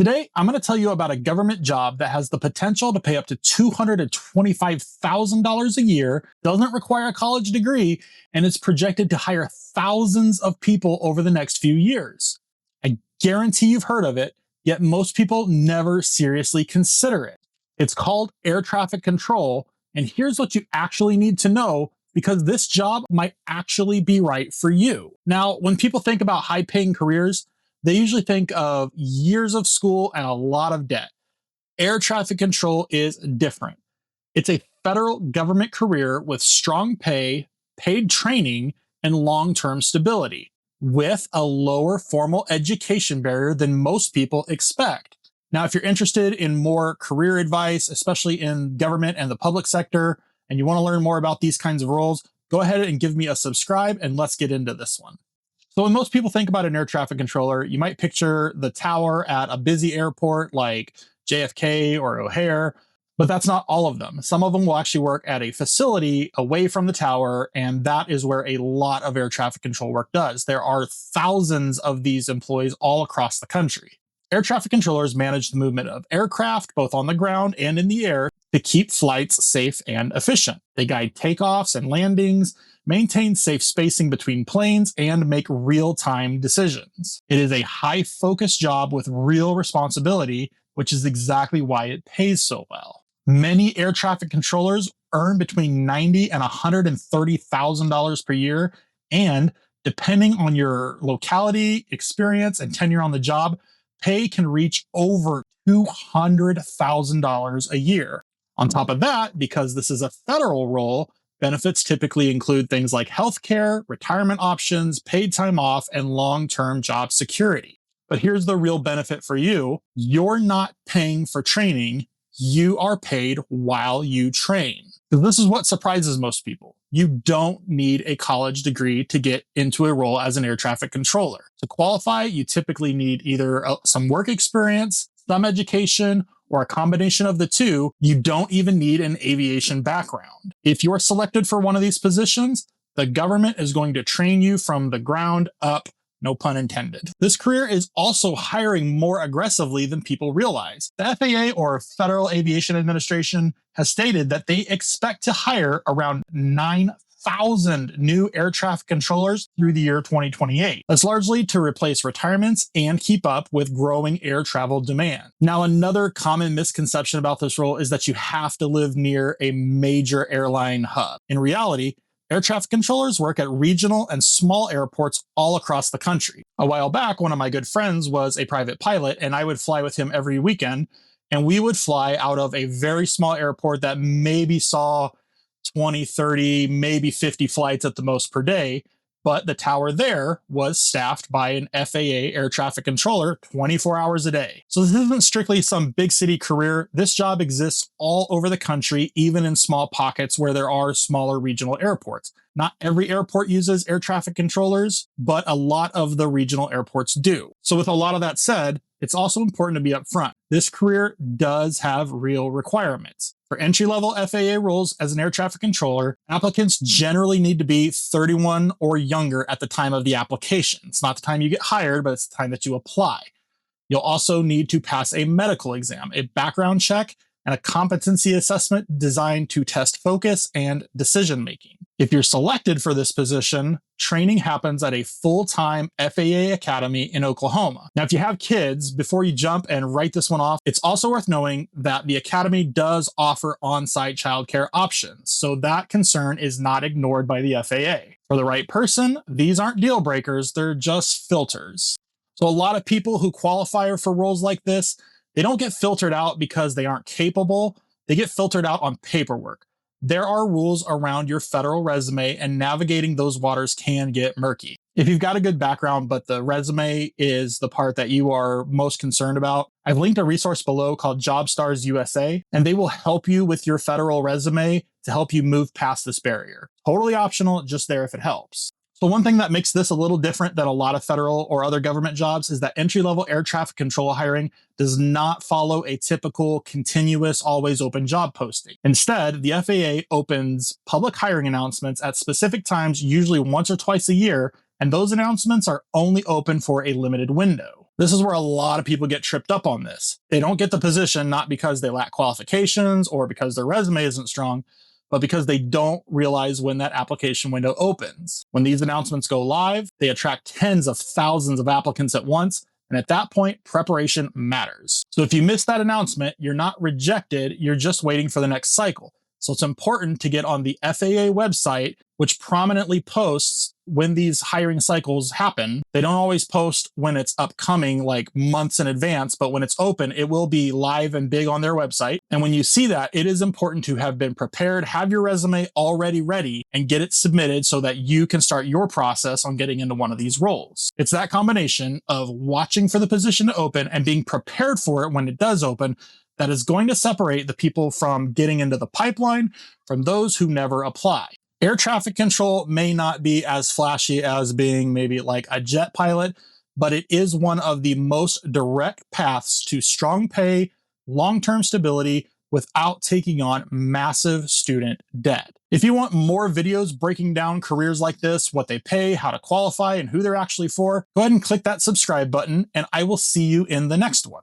Today, I'm going to tell you about a government job that has the potential to pay up to $225,000 a year, doesn't require a college degree, and is projected to hire thousands of people over the next few years. I guarantee you've heard of it, yet most people never seriously consider it. It's called air traffic control, and here's what you actually need to know because this job might actually be right for you. Now, when people think about high-paying careers, they usually think of years of school and a lot of debt. Air traffic control is different. It's a federal government career with strong pay, paid training, and long-term stability, with a lower formal education barrier than most people expect. Now, if you're interested in more career advice, especially in government and the public sector, and you want to learn more about these kinds of roles, go ahead and give me a subscribe and let's get into this one. So when most people think about an air traffic controller, you might picture the tower at a busy airport like JFK or O'Hare, but that's not all of them. Some of them will actually work at a facility away from the tower, and that is where a lot of air traffic control work does. There are thousands of these employees all across the country. Air traffic controllers manage the movement of aircraft, both on the ground and in the air, to keep flights safe and efficient. They guide takeoffs and landings, maintain safe spacing between planes, and make real-time decisions. It is a high-focus job with real responsibility, which is exactly why it pays so well. Many air traffic controllers earn between $90,000 and $130,000 per year, and depending on your locality, experience, and tenure on the job, pay can reach over $200,000 a year. On top of that, because this is a federal role, benefits typically include things like healthcare, retirement options, paid time off, and long-term job security. But here's the real benefit for you. You're not paying for training. You are paid while you train. This is what surprises most people. You don't need a college degree to get into a role as an air traffic controller. To qualify, you typically need either some work experience, some education, or a combination of the two. You don't even need an aviation background. If you're selected for one of these positions, the government is going to train you from the ground up, no pun intended. This career is also hiring more aggressively than people realize. The FAA, or Federal Aviation Administration, has stated that they expect to hire around 9,000 new air traffic controllers through the year 2028. That's largely to replace retirements and keep up with growing air travel demand. Now, another common misconception about this role is that you have to live near a major airline hub. In reality, air traffic controllers work at regional and small airports all across the country. A while back, one of my good friends was a private pilot, and I would fly with him every weekend, and we would fly out of a very small airport that maybe saw 20, 30, maybe 50 flights at the most per day, but the tower there was staffed by an FAA air traffic controller 24 hours a day. So this isn't strictly some big city career. This job exists all over the country, even in small pockets where there are smaller regional airports. Not every airport uses air traffic controllers, but a lot of the regional airports do. So with a lot of that said, it's also important to be upfront. This career does have real requirements. For entry-level FAA roles as an air traffic controller, applicants generally need to be 31 or younger at the time of the application. It's not the time you get hired, but it's the time that you apply. You'll also need to pass a medical exam, a background check, and a competency assessment designed to test focus and decision-making. If you're selected for this position, training happens at a full-time FAA academy in Oklahoma. Now, if you have kids, before you jump and write this one off, it's also worth knowing that the academy does offer on-site childcare options, so that concern is not ignored by the FAA. For the right person, these aren't deal breakers, they're just filters. So a lot of people who qualify for roles like this, they don't get filtered out because they aren't capable, they get filtered out on paperwork. There are rules around your federal resume, and navigating those waters can get murky. If you've got a good background, but the resume is the part that you are most concerned about, I've linked a resource below called JobStars USA, and they will help you with your federal resume to help you move past this barrier. Totally optional, just there if it helps. So one thing that makes this a little different than a lot of federal or other government jobs is that entry-level air traffic control hiring does not follow a typical continuous, always open job posting. Instead, the FAA opens public hiring announcements at specific times, usually once or twice a year, and those announcements are only open for a limited window. This is where a lot of people get tripped up on this. They don't get the position not because they lack qualifications or because their resume isn't strong, but because they don't realize when that application window opens. When these announcements go live, they attract tens of thousands of applicants at once. And at that point, preparation matters. So if you miss that announcement, you're not rejected, you're just waiting for the next cycle. So it's important to get on the FAA website, which prominently posts when these hiring cycles happen. They don't always post when it's upcoming, like months in advance, but when it's open, it will be live and big on their website. And when you see that, it is important to have been prepared, have your resume already ready, and get it submitted so that you can start your process on getting into one of these roles. It's that combination of watching for the position to open and being prepared for it when it does open that is going to separate the people from getting into the pipeline from those who never apply. Air traffic control may not be as flashy as being maybe like a jet pilot, but it is one of the most direct paths to strong pay, long-term stability without taking on massive student debt. If you want more videos breaking down careers like this, what they pay, how to qualify, and who they're actually for, go ahead and click that subscribe button, and I will see you in the next one.